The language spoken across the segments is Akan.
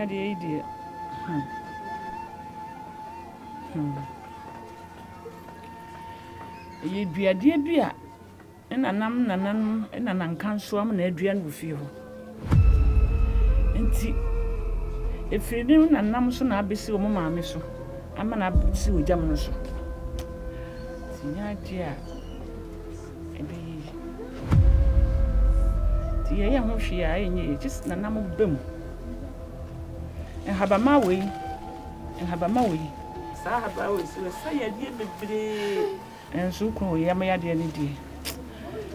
de idea. Ye duade dua na nanam na Nkansah am na aduan wo fie ho. Enti efiri na nanam so na abesi wo maame so. Ama na abesi Ogyam no so. Tinya dia. Ebe yi. Ti ye ho hwe a enye just nanam bam. Habama we. Sa haba we so say ya die bebre. Enso ko ye ma ya de ne die.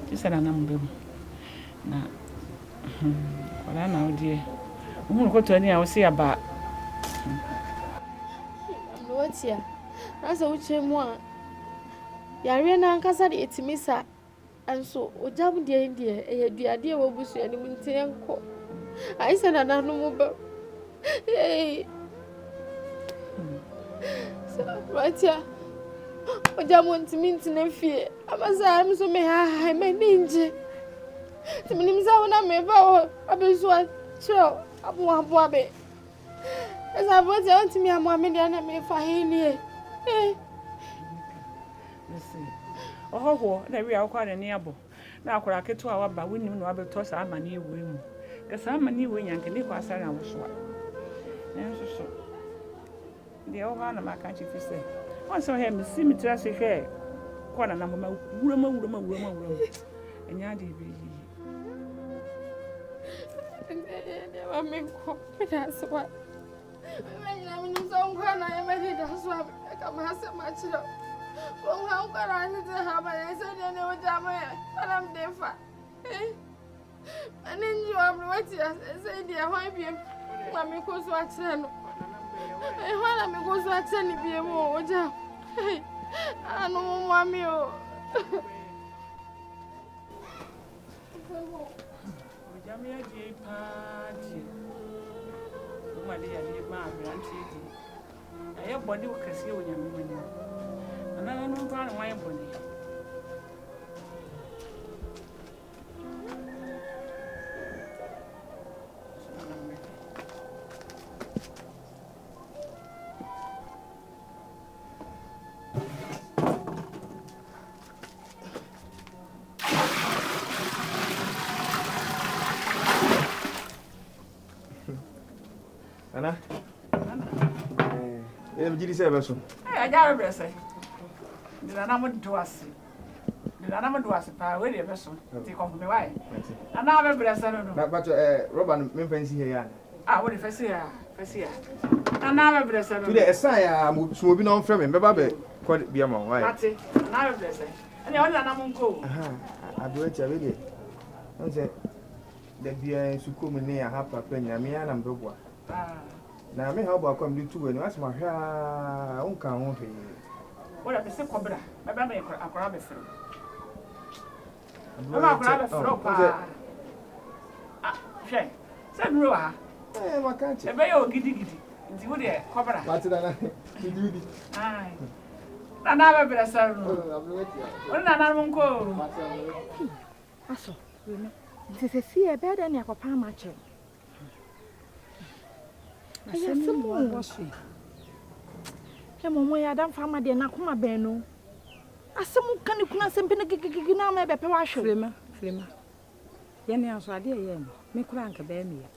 Ti sa nanam bam. Na wala na odie. Umu ko to ani a wo se aba. Lotia. Asa uche mu a. Yare na Nkansah de etimisa. Anso Ogyam de ndie duade wo busu ani mu ntenko. Ai se na nanu mu ba. Hey. So, Matia. Ogyam ntimi ntine fie. Amasa am so me ha me ninje. Timinim sa wona me ba o abesu a chiro abo abe. Esa Matia ntimi amo ame dia na me fa he nie. Eh. Listen. Oho na wi akwa na ne abo. Na akora keto a waba wonim na wabeto sa amane ewu mu. Ke sa amane ewu nyanke ne kwa asara wo so a. So the old man ma kan chief say once so here me see me try say hwe ko na ma wurama enya de bi ne wa me ko da so wa me na me so ko na e me da so ka ma se ma chiro ko ha ko ra ni te ha ba se ne Ogyam ya alam de fa ani nju am no ti se dia ho bi ma me ko so a chire no wala me go so atani bi mo Ogyam. Anu mo mami o. Ogyam ya di party. O ma de ya di ma abranti di. Aye body o kase Ogyam mo ni. Ana no pa na wan body. Ana? Jiri se beso. Aja brese. Dina na mo duase. Pa we de beso. Ti ko me wai. Ana be brese no. Na but Robert me fancy here ya. Ah, what the fancy ya. Ana be brese no. Today esan ya mo bi no frame me ba be ko bia ma wai. Ati, ana be brese. Ani o na mo nko. Ado echa we de. On se de bia suko mu ne ya ha papa nya me ya na mbegwa. Na me ha oba kwam di tuwe no asema hwa unka ho he. Wala be se kobra. Baba me akora be fero. Baba akora be fero pa. Ah, she. Se duro ha. Makanche. Ebe yo gidi. Nti wo de kobra. Patida na. Gidi. Ai. Na be bere sa no. Wala na mo nko. Aso. Se si e be da ni akopa ma che. Asemu wosu. Mo ya dan fama de na kuma ben no. Asemu kan kuna sempe na gigigi na ma be pe wa hwe. Flema. Ye ne aso ade ye mo. Me kura anka be me ya.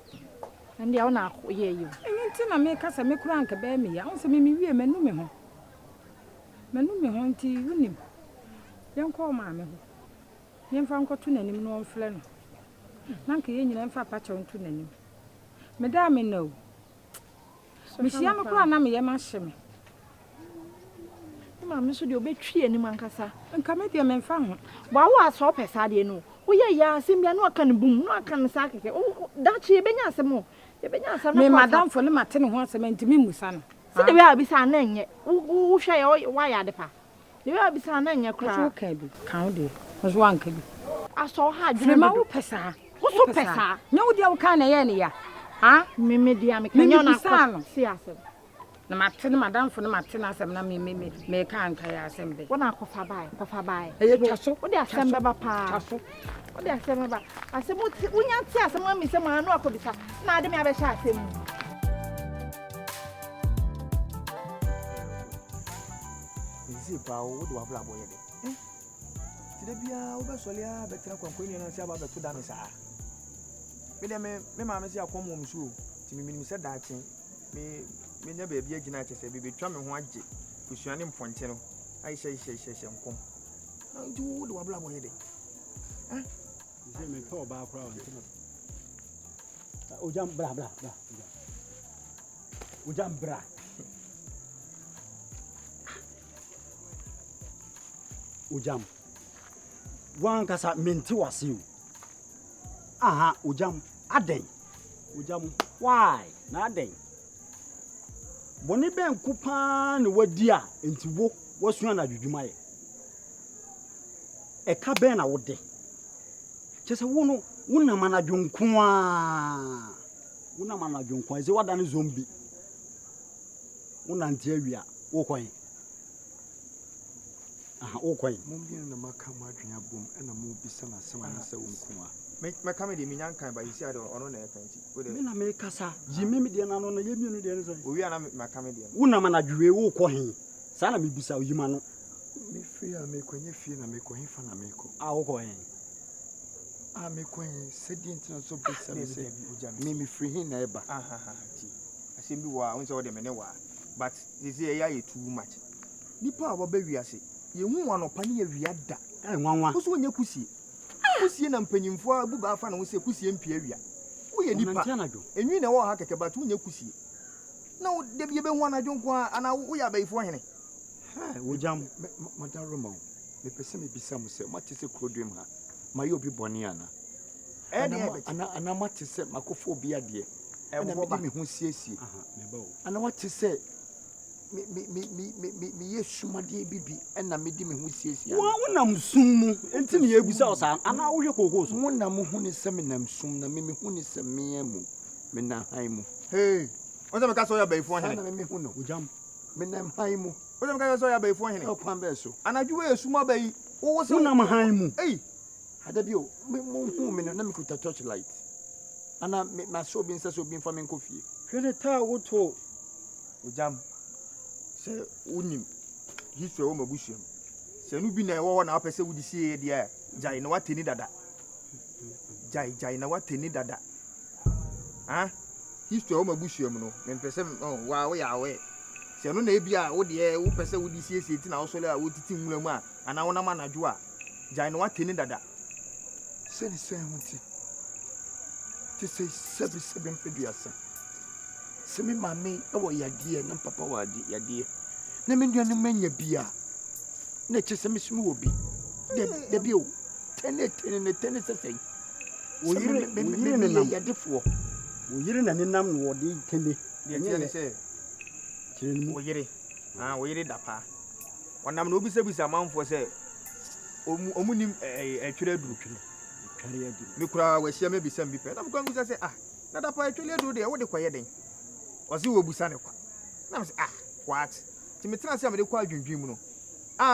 Ande ya na ye yi. Enyi nti na me kasa me kura anka be me ya. Onse me wie manu me ho. Manu me ho nti unim. Ye nko ma me ho. Ye mfa nko tu nanim no onfle no. Na nka ye nyina mfa pa cha ntu nanim. Me da me no. Me sia me kura na me ye ma hye me. Ma me so de obetwie ni Nkansah. Nka me de me mfa ho. Ba wo aso pesa de no. Wo ye ya asem bia no aka ne bum no aka ne sa keke. Da chi benya asem o. Ye benya asem me madam fo le mate ne ho asem ntimi musa no. Se de we abisa na enye. Wo hwe ye wa ya de pa. De we abisa na enye kura. So ka bi. Kan de. Wo so anka bi. Aso ha adwene. Flema wo pesa. Wo so pesa. Nya wo dia wo ka na ye ne ya. Ha? Me dia me kanya na kwa. Si asem. Na mate ne madam fo ne mate na asem na me ka anka ya asem be. Wo na kofa bai. Eye twaso. Wo de asem beba pa. Twaso. Wo de asem beba. Asem wo nya ti asem ami se ma no akobisa. Na ade me abesha asem. see power, what do I have boy? Today be a over solia, but I can queen and say about the two dames. Me mamma say I come home shoe. To me, said that me never be a genetic, baby, tramming one jet, which you are in Fonteno. I say, come. Now, do I have boy? You me poor background. Ogyam bra. Ogyam bra. Ogyam. Wankasa menti wasiu. Aha, Ogyam aden. Ogyam why? Na aden. Boni ben kupa ne wadi a enti wo wasua na dwudwuma ye. Eka ben na wode. Chese wo no wona manadwonko a. Wona manadwonko eze wada ne zombie. Wona ntia wia wo kwan. Aha, wo kwan. Mumbi na maka madwenya bom na mo bisa na sema na se wonko a. Me come de minyan kan ba isi ade ono na ekanti. Me na me kasa, jime me de na no na yemienu de ne so. Owi ana me come de. Wona manadwe wo kɔ hen. Sa na me bisa oyima no. Me free a me kwenye fie na me kɔ hen fa na me kɔ. A wo kɔ hen. A me kwenye se di ntina so bisa me se. Me free hen na eba. Ti. Asem bi wa, won se wo de me ne wa. But this year ya too much. Nipa a ba wiase. Ye hu wa no pa ne ya wia da. Nwanwa. Wo so onye kusie. Kusie na mpanyimfo abu ba afa na wo se kusie mpia wia. Wo ye nipa. Enwi na wo ha keke ba tu onye kusie. Na wo de bi be hu anadwo nko ana wo ya baifo hene. Ha, Ogyam madam Roma. Me pese me bisa mo se mate se krodwem ha. Ma ye obi boni ana. Ana mate se makofo obi ade. Ana me hu siesie. Me ba o. Ana wate se me yesumade bibi na me di me hu siesie. Wonam sum mu enti ne yebusa o sa ana wo hwe kokoo so. Wonam hu ne se me nam sum na me hu ne se me amu. Me na han mu. Hey, wonse me ka so ya baifo hene. Ana me hu no. Ogyam. Me nam han mu. Wonse me ka so ya baifo hene. O kwan be so. Anadwo esuma bayi. Wo se wonam han mu. Hey, adabio me hu me na me kuta touch light. Ana me ma so bi nsa so bi mfa me nkofie. Hwe ne ta wo to. Ogyam. Se unim history wo mabusuam. Se nu bi na wo na apese wudi sie dia jai na wateni dada. Jai na wateni dada. Ha? History wo mabusuam no. Me pese wa wo ya we. Se no na ebia wo de wo pese wudi sie ti na wo so le a wo titi nwuramu a ana wo na manadwo a jai na wateni dada. Se ni se hunti. Ti se sebi mpeduasa. Se me mame e wo yade na papa wa yade na me nduane manya bia na che se me sumi wo bi de bi o tene sesei wo yire ne nam yadefo wo yire na ne nam no wo de tene de tene se kireni wo yire dapa wonam na obisa manfo se omunim atwere duru tware adu me kura wa hia me bisa mbi pe na mko ngusa se na dapa atwere duru de wo de koye den ozi wo busa ne kwa na me se what ti me tena se me de kwa adwundwin mu no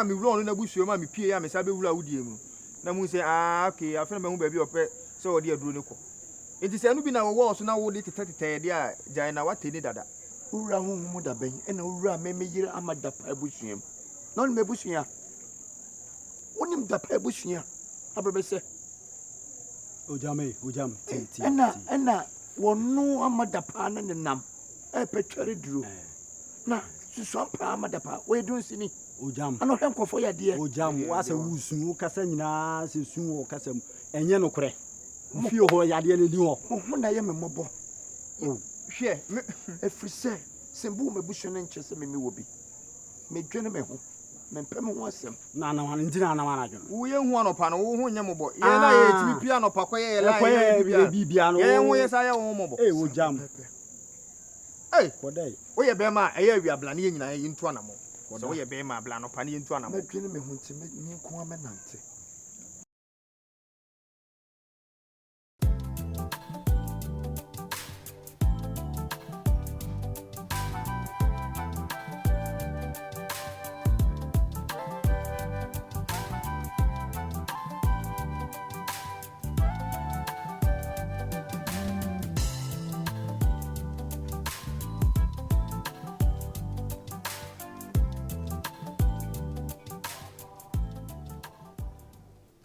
me wura ono na busuo ma me pie ya me sa be wura wudie mu na mu se okay afena me hu ba bi ope se wo de aduru ne ko enti se anu bi na wo so na wo de tetete de a jai na wateni dada wura hu mu da ben e na wura me yire amada pa busuam na on me busua onim da pa busua abrebe se Ogyam ti ena wonu amada pa na ne nam e petwere duro na susu pa amada pa we dun sini Ogyam ana hwe nkofo ya de Ogyam wasa wusu kasa nyina se sun wo kasa enye no kore mfie ho ya de ne ni ho ho na ye memobo hwe me efrise sembu mebusu ne nche se me wo bi me dwene me ho me mpem ho asem na wan ntina na wan adwo wo ye hu anopa no wo hu nya mobo ye na ye timi pia anopa kwa ye la ye bibia no ye hu ye sa ye wo mobo Ogyam kodai wo ye be ma ye awia bla ne ye nyina ye ntu anamo so wo ye be ma bla anopa ne ye ntu anamo me dwene me ho nti me nko amenante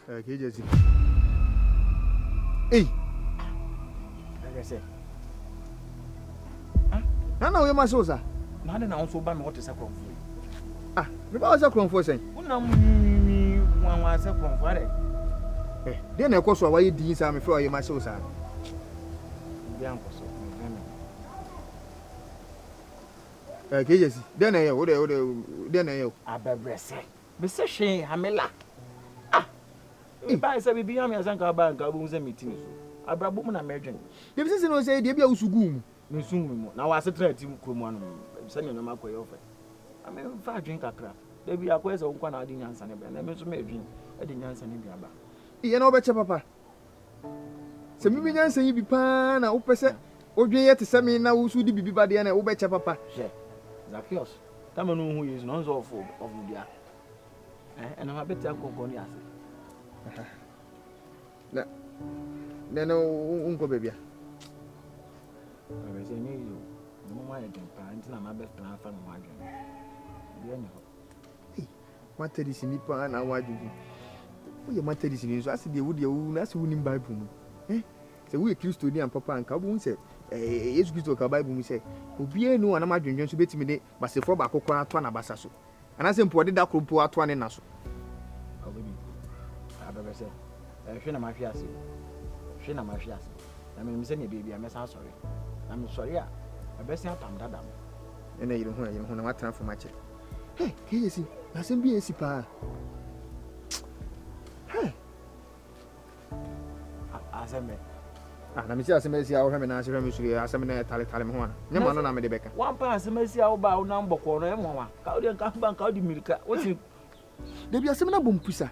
KJC. Hey. Like I say. Nana we ma so sa. Na de na won so ba me what is akron for. Ah, me ba so akron for sen. Unam wan se akron for ade. Dey na ekoso wa ye din sa me fe o ye ma so sa. Bi an koso. KJC. Dey na ye, o dey na ye. Abebrese. Me se hwe hamela. Ba say bibi am yasan ka ba nka bu se meeting so. Abrabo mu na medwen. Dey se no say dey bia usugu mu. Me sungu mu. Na wa se tra ti kromu anu. Se nyama makoye ofe. Ame fa dwen kakra. Dey bia akoye se wonkwa na adi nyansa ne be. Na me so me dwen. E di nyansa ne bia ba. Iye na obeche papa. Se mi nyansa yi bi pa na wo pese odwen ye te se me na wo su di bibi ba de na wo beche papa. Je. Zakios. Tama no hu yesu no nzo of dia. And I'm a bit akoko ni ase. Na unko bebia. I say me you. No more than parents na my best plan for no again. Bien ho. Hey, what tell this ni pa na wajuju. Wo ye matter this ni so ase de wo de wo na se wo ni Bible mu. Se wo ye Kristo ni am papa anka wo se Yesu Kristo ka Bible mu se obi enu ana madwenwen so betimi de basefo ba kokora ato na basa so. Ana se mpo de da krompo ato ne na so. Abebese. Hwe na mahwe ase. Hwe na mahwe ase. Na me se ne baby amesa sorry. Na me sorry a abese atam dada mo. Ene yire ho na watran fo mache. Hey, KJC, na sem bi esi pa. Hey. Asembe. Na me si aseme si a wo hwe me na hwe me suri aseme na tale me ho ana. Nya ma no na me de beka. Wan pa aseme si a wo ba wo na mboko no e mo wa. Ka wo de nka ba nka wo di mirika. Wo si de bi aseme na bom pusa.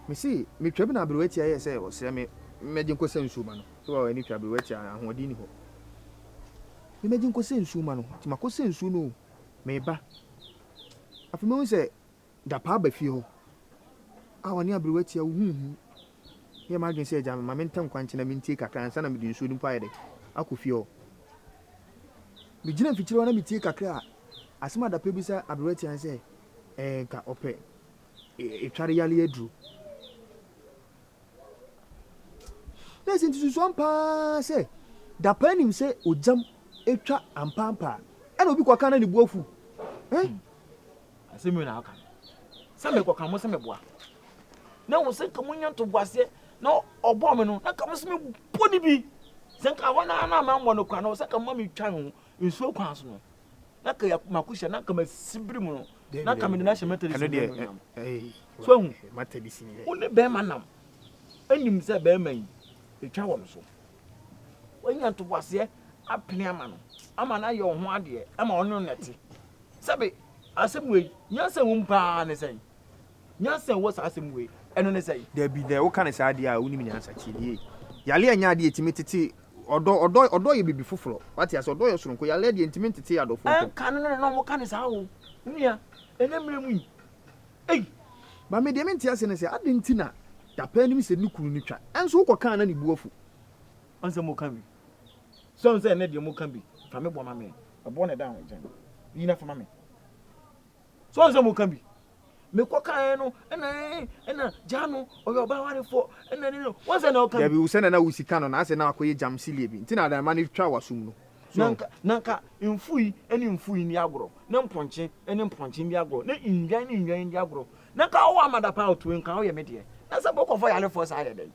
Me si me twabi na abrewachi aye se o se me meje nko sensu ma no. So wa ni twabi wachi ahodi ni ho. Me meje nko sensu ma no. Ti mako sensu no. Me ba. Afi me se da pa ba fi ho. A woni abrewachi a hu. Ye ma dwen se eja ma mentam kwanche na mentie kakra ansa na me di nsu ni pa ye de. Akofi ho. Me gina fichiro na metie kakra. Asema da pa bi sa abrewachi an se ka ope. E tware yale adru. Nesi nti so ampa se da panim se Ogyam etwa ampampa e na obi kwaka na ne buafu asemi na aka se me kwaka mo se me boa na wo se ka munya to boase na obo me no na ka mo se me boni bi se ka wona na ma mo no kwa na se ka mo me twa ho nsuo kwa so no na ka makusha na ka masibiri mu no na ka me na hye meteri so hu matadi sini wo ne be manam anim se be man etwa won so wanya to boase apene ama no ama na ye ho ade ama ono nete sabe asem we nyansa wo mpa ne sei nyansa wo sa asem we eno ne sei da bi da wo kan sa ade a woni mi nyansa chidie yale anya ade etimi tete odo ye bibi foforo wati aso odo ye soronko yale ade etimi tete adofo ko kan no mo kan sa wo nia enemre mu ei ba me de menti ase ne se ade ntina da pa nim se nukuru ni twa enso wo kan na ne buafu anse mo kan bi so nse ne de mo kan bi fa me bo ma me abo ne down jen yi na fa ma me so nse mo kan bi me ko kan no ena jano oyo ba ware fo ena ne no wonse na o kan ya bi usena na usika no na ase na akoye jam silie bi ntina da ma ne twa wasum no nanka mfui eni mfui ni agoro na mponche eni mponche bi agoro na inwan ni inwan bi agoro nanka o amada pa otu nka o ye me de na se boko fo yare fo sa aye den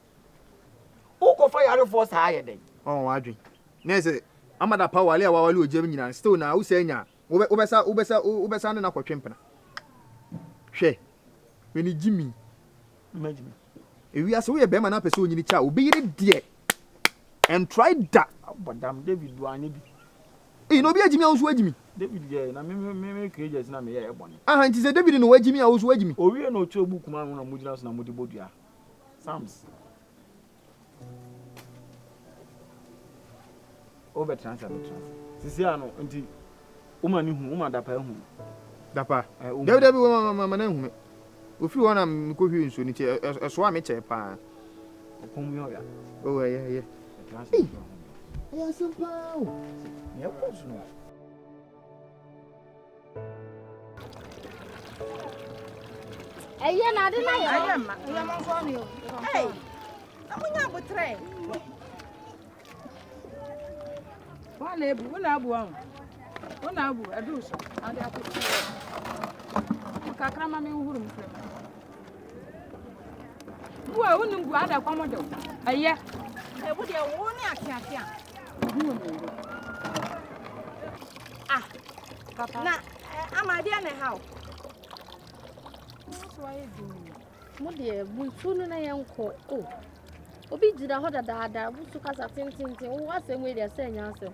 o ko fo yare fo sa aye den oh wadwen na se amada pa wale a wale Ogyam nyina still na usenya ubesa ne na kwotwempena hwe weni Jimmy imagine ewi ase wo ye be ma na pese onyini cha obi yire de and try that abodam David do anya bi no bi Jimmy awusu Jimmy David ye na me create na me ye ebone aha nti se David no wa Jimmy awusu Jimmy owie na ocho buku ma na mujina so na mudi bodua Sams over transfer sisi ano nti uma ni hu uma dapa hu dapa David bi ma na hu me ofiri wona mkohwi nso ni eso a me che pa okomu yo ya oh yeah transfer ya simpa ya poso no Eye na de na ye. Aye ma. Ya mo so ni o. Hey. Amunya botre. Wa na ebu, wa na abu an. Wa na abu adu so. Ade akoto. Kakra ma me huru mu frema. Wa wonu ngu ada kwamodo. Aye. E bu de wo ni akia. Ah. Papa. Na amade na how. So aye du. Mo de bu funu na yenko. Oh. Obi jira ho dada bu su kasa tintintin. Wo asem we de se nya asem.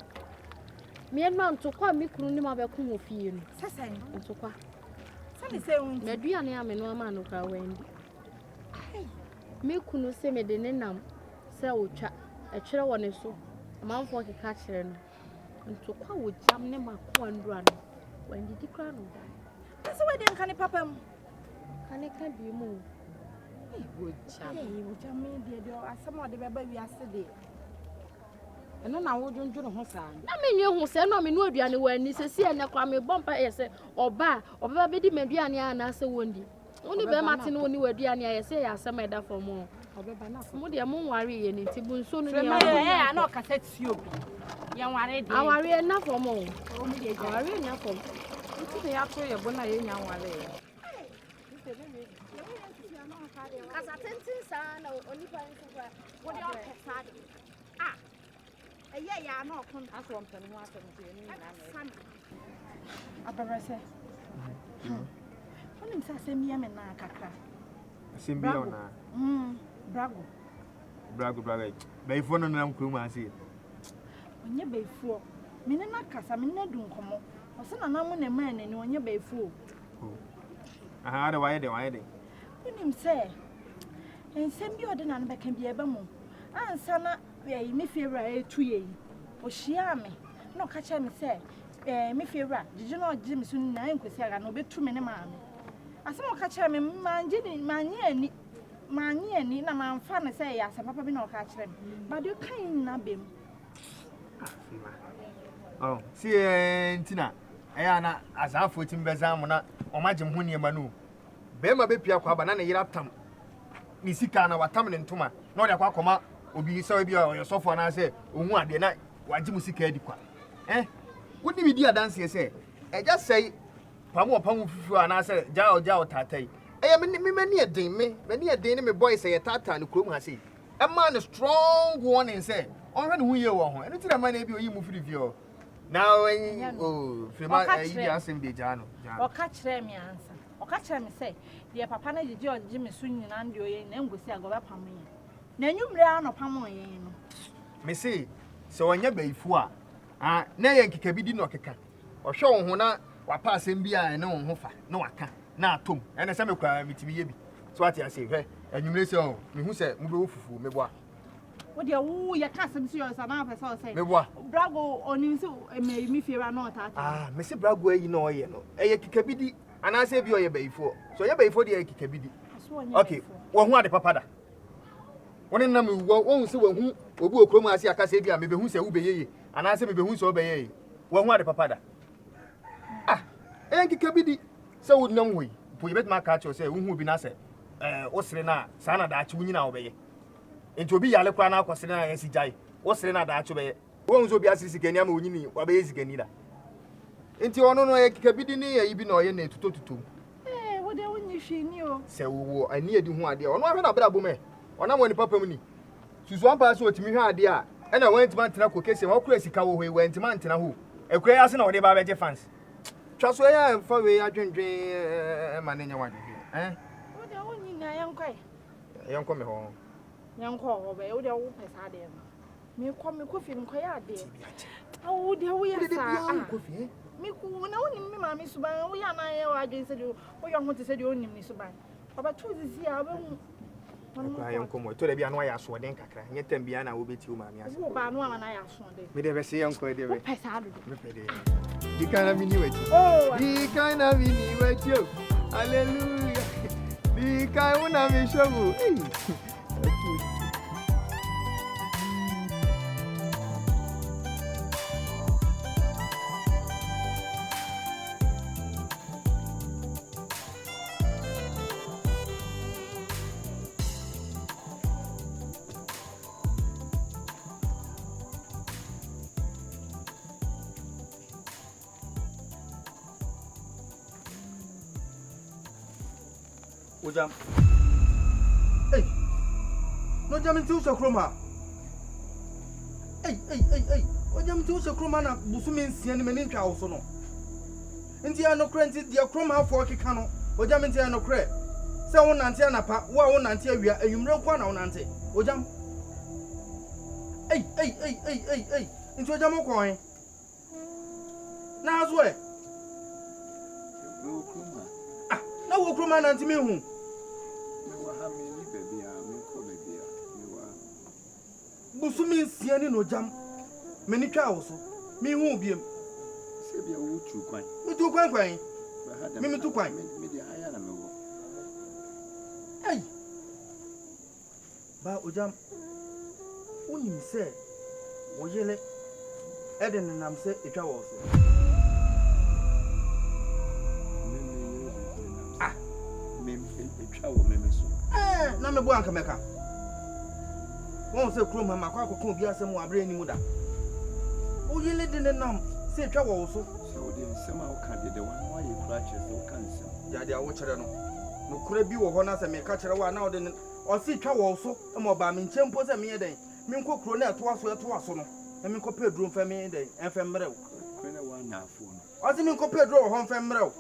Me ma ntokwa mi kunu ni ma be ku ofie no. Sasa ni. Ntokwa. Sani se un. Meduane ame no ma no kra wendi. Me kunu se me de nenam se otwa e kyere wone so. Amanfo keka kyere no. Ntokwa wo jam ne makwa ndura no. Wendi di kra no. Sasa we de nka ni papa mu. Kane ka bi mu. Wo jam. Wo jam me de asem o de beba wi ase de. Eno na wo dwondwo ho saa. Na me nwe hu se no me no aduane wa ni se se ne kwa me bompa yese oba be di meduane ana se wondi. Woni be mate no woni waduane yese ya asem eda fom o. Obeba na fo. Mo de mo nware ye ni ti bu nso no ne Frema ya. na o kasa ti obi. Ye nware de. Aware na fom o. O mu de Aware nya fom. Nti ya to ye bona ye nya wale. Kasa tentin sa na onipa nso kwa. wo de o kasa de. Ah. Eye ya na o kun. Aso mpani ho aso nti ye ni na na. Abarase. Woni msa asem ye me na kakra. Asem bi ona. Brago. Brago. Before no nam krum ase. Onye befuo. Me ne na kasa me na du nkomo. O se na na mo na ma na ni onye befuo. Aha, de why de. Woni mse. Ensem bi ode na no beka bi eba mu. Ansa na me fiewra etu ye. O hia me. Na o ka cha me se me fiewra jiji na oje me so na enkosi aga na obetu me ne maame. Asem o ka cha me manje ni manye ani na manfa ne se ya asem papa bi na o ka kire me. Ba de kan na bem. Oh, see ntina. Eya na azafo timbeza mo na o magye ho niema no. Be ma be pia kwa ba na ne yira tam. Ni sika na watam ne ntoma. Na o de kwa koma obi se obi o sofo na se ohu ade na wagye mu sika adi kwa. Wodi bi di adanse se eja sei pamu fufu ana se ja tatai. Me mani eden ne me boy say tata ne krom ha sei. E man strong warning say on hwe ne hu ye wo ho. Eno tira man na bi oyi mu firi o. Now Frema you asem de jano. O ka kire me ansa. O ka kire me say de papa na jiji oje me so nyina nde oye na ngosi agoba pam ye. Na nwumre ano pam ye no. Me say so onya baifu a na ye nkeka bi di no keka. O hwe wo ho na wapa asem bi a ne wo ho fa na waka na atom. Ene se me kwa mitimi ye bi. So ati ase hwe anwumre se o me hu se mu be wo fufu me boa. Wo de wo ye ka asem si o sa na pesa o say. Me boa. Brago oni so me fiera na otata. Me se brago ayi na oye no. Eye keka bi di ana se bi oye baifu. So ye baifu de keka bi di. Okay, wo hu ade papa da. Woni na me wo se wo hu obi okrom ase akase bi a me be hu se wo be yeye. Ana se me be hu se wo be yeye. Wo hu ade papa da. Enkika bi di se wo nam hoyi. Po ye betma ka che se wo hu bi na se wo sere na sa na da achi wo nyina wo be ye. Enti obi yale kwa na akosere na yesi jai. Wo sere na da achi be ye. Wo hu so bi asisi kani ama onyini wo be yesi kani da. Enti ono no enkika bi di ni ye bi na oye na tutotutum. Wo de wonyi hwi ni o. Se wo ani edi hu ade. Ono ahwe na bra bom e. Ona mo ni papa mu ni. Susu ampa so otimi hwe ade a. E na wantima ntena ko kese wo kura sika wo hwe wantima ntena ho. Ekura ya se na wo de ba beje fans. Twaso ya mfa we adwendwen ma ne nya wadwe. Wo de wonyi na yankwai. Yanko me ho. Yanko ho be wo de wo pesa de no. Me ko fi nko ya de. Wo de wo ya sa. Me ku na woni me ma me suban wo ya na ye wa adwen se de wo yo ho te se de onim ni suban. Baba tuzi a ba hu. Kwa yanko mo to de bia no ya so den kakra. Nye tem bia na wo beti wo ma me ase. Wo ba no ama na ya so de. Me de be se yanko de be. Pesa do. Me pede. Di kana mini wechi. Oh. Di kana mini wechi. Hallelujah. Di kai una mi shogu. Ogyam. Hey. No Ogyam nti uso kroma. Hey. Ogyam nti uso kroma na busumi nsia ni mani ntwa wo so no. Nti ya no kra nti dia kroma afọ keka no. Ogyam nti ya no kra. Se wo nante anapa, wo nante awia, enwumre kwa na wo nante. Ogyam. Hey. Nti Ogyam ko hen. Na azo e. Na wo kroma na nti me hu. Busumi nsia ni no Ogyam. Meni twa wo so. Me hu biem. Se bia wo tu kwan. Me tu kwan. Me tu kwan. Me dia aya na me wo. Hey. Ba Ogyam. Unim se wo yele eden nam se etwa wo so. Me etwa wo me so. Na me bo anka meka. Won se krom ha makwa akoko obi asem wa abre ni mu da. O yele de nam se etwa wo so. Se o de nsem a wo ka de wan wa ye kura che so kan nsem. Ya de a wo kire no. No kura bi wo ho na se me ka kire wa na o de o se etwa wo so e mo ba me nchempo se me ye den. Me nko kro na eto aso no. E me nko pedro mfa me den. Enfa mrew. Kro na wa na afo no. O se me nko pedro wo ho mfa mrew.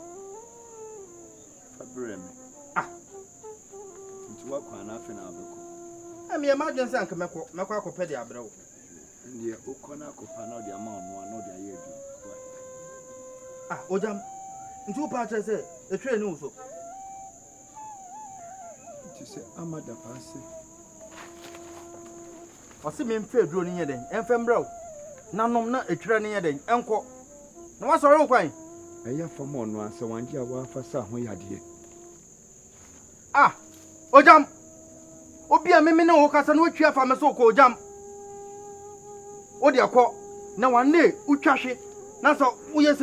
Fa bre me. Nti wa kwa na afi na abeko. Me emergency anka meko akopɛ de abrɛw. Ndiye ukona akopa na odi ama ono na odi aye bi. Ogyam. Nti wo pa kyerɛ sɛ etwe ni wo so. Nti sɛ amada paase. Ɔse me mfa aduro ni yɛden. Ɛmfa mbrɛw. Nanom na etwere ni yɛden. Ɛnkɔ. Na wasɔre wo kwan. Ɛyɛ fam ono ansa wanje a wafa sa ho yade. Ogyam. Obi a meme ne wo kasa na watwa fa me so ko Ogyam. O de akɔ na wanne utwahwe na so woyɛ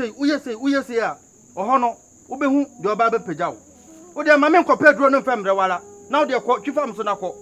sei a ɔhɔ no wobehu de ɔba bepagya wo. O de ma me nkɔ pedro no mfa mbrɛ wala na o de akɔ twifa me so na kɔ.